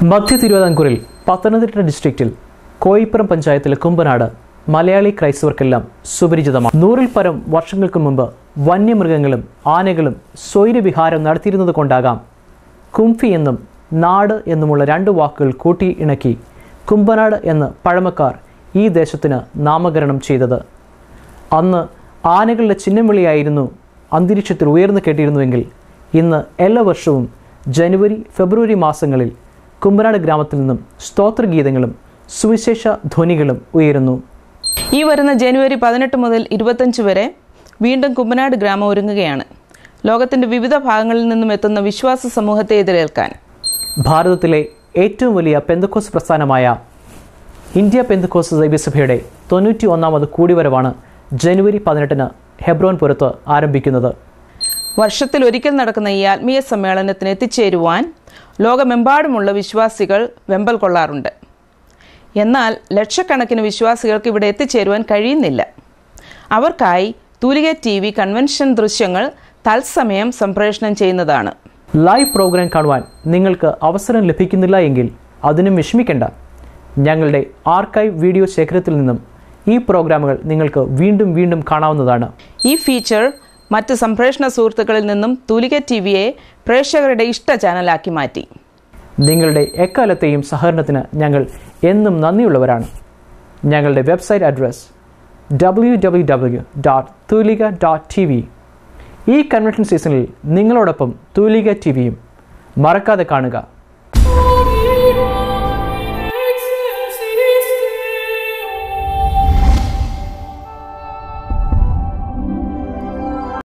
മധ്യ തിരുവിതാംകൂറിൽ പത്തനംതിട്ട ഡിസ്ട്രിക്റ്റിൽ കോയിപ്പുറം പഞ്ചായത്തിലെ കുമ്പനാട് മലയാളി ക്രൈസ്തവർക്കെല്ലാം സുപരിചിതമാണ്. 100-ൽ പരം വർഷങ്ങൾക്ക് മുമ്പ് വന്യമൃഗങ്ങളും ആനകളും സ്വൈരവിഹാരം നടത്തിയിരുന്നത് കൊണ്ടാകാം കുംഫി എന്നും നാട് എന്നുമുള്ള രണ്ട് വാക്കുകൾ കൂട്ടി ഇണക്കി കുമ്പനാട് എന്ന് പഴമക്കാർ ഈ ദേശത്തിന് നാമകരണം ചെയ്തത്. അന്ന് ആനകളുടെ ചിഹ്നം വിളിയായിരുന്നു അന്തരീക്ഷത്തിൽ ഉയർന്നു കേട്ടിരുന്നുവെങ്കിൽ ഇന്ന് എല്ലാ വർഷവും ജനുവരി ഫെബ്രുവരി മാസങ്ങളിൽ കുമ്പനാട് ഗ്രാമത്തിൽ നിന്നും സ്തോത്രഗീതങ്ങളും സുവിശേഷ ധ്വനികളും ഉയരുന്നു. ഈ വരുന്ന ജനുവരി 18 മുതൽ 25 വരെ വീണ്ടും കുമ്പനാട് ഗ്രാമം ഒരുങ്ങുകയാണ്. ലോകത്തിൻ്റെ വിവിധ ഭാഗങ്ങളിൽ നിന്നും എത്തുന്ന വിശ്വാസ സമൂഹത്തെ എതിരേൽക്കാൻ. ഭാരതത്തിലെ ഏറ്റവും വലിയ പെന്തക്കോസ് പ്രസ്ഥാനമായ ഇന്ത്യ പെന്തക്കോസ് ദൈവസഭയുടെ 91ാമത് കൂടിവരവാണ് ജനുവരി 18-ന് ഹെബ്രോൻ പുരത്ത് ആരംഭിക്കുന്നത്. വർഷത്തിൽ ഒരിക്കൽ നടക്കുന്ന ഈ ആത്മീയ സമ്മേളനത്തിന് എത്തിച്ചേരുവാൻ ലോകമെമ്പാടുമുള്ള വിശ്വാസികൾ വെമ്പൽ കൊള്ളാറുണ്ട്. എന്നാൽ ലക്ഷക്കണക്കിന് വിശ്വാസികൾക്ക് ഇവിടെ എത്തിച്ചേരുവാൻ കഴിയുന്നില്ല. അവർക്കായി തൂലിക TV കൺവെൻഷൻ ദൃശ്യങ്ങൾ തത്സമയം സംപ്രേഷണം ചെയ്യുന്നതാണ്. ലൈവ് പ്രോഗ്രാം കാണുവാൻ നിങ്ങൾക്ക് അവസരം ലഭിക്കുന്നില്ല എങ്കിൽ അതിനും വിഷമിക്കേണ്ട. ഞങ്ങളുടെ ആർക്കൈവ് വീഡിയോ ശേഖരത്തിൽ നിന്നും ഈ പ്രോഗ്രാമുകൾ നിങ്ങൾക്ക് വീണ്ടും വീണ്ടും കാണാവുന്നതാണ്. ഈ ഫീച്ചർ മറ്റ് സംപ്രേഷണ സുഹൃത്തുക്കളിൽ നിന്നും തൂലിക TVയെ പ്രേക്ഷകരുടെ ഇഷ്ട ചാനലാക്കി മാറ്റി. നിങ്ങളുടെ എക്കാലത്തെയും സഹകരണത്തിന് ഞങ്ങൾ എന്നും നന്ദിയുള്ളവരാണ്. ഞങ്ങളുടെ വെബ്സൈറ്റ് അഡ്രസ് www.tuliga.tv. ഈ കൺവെൻഷൻ സീസണിൽ നിങ്ങളോടൊപ്പം തൂലിക TVയും മറക്കാതെ കാണുക.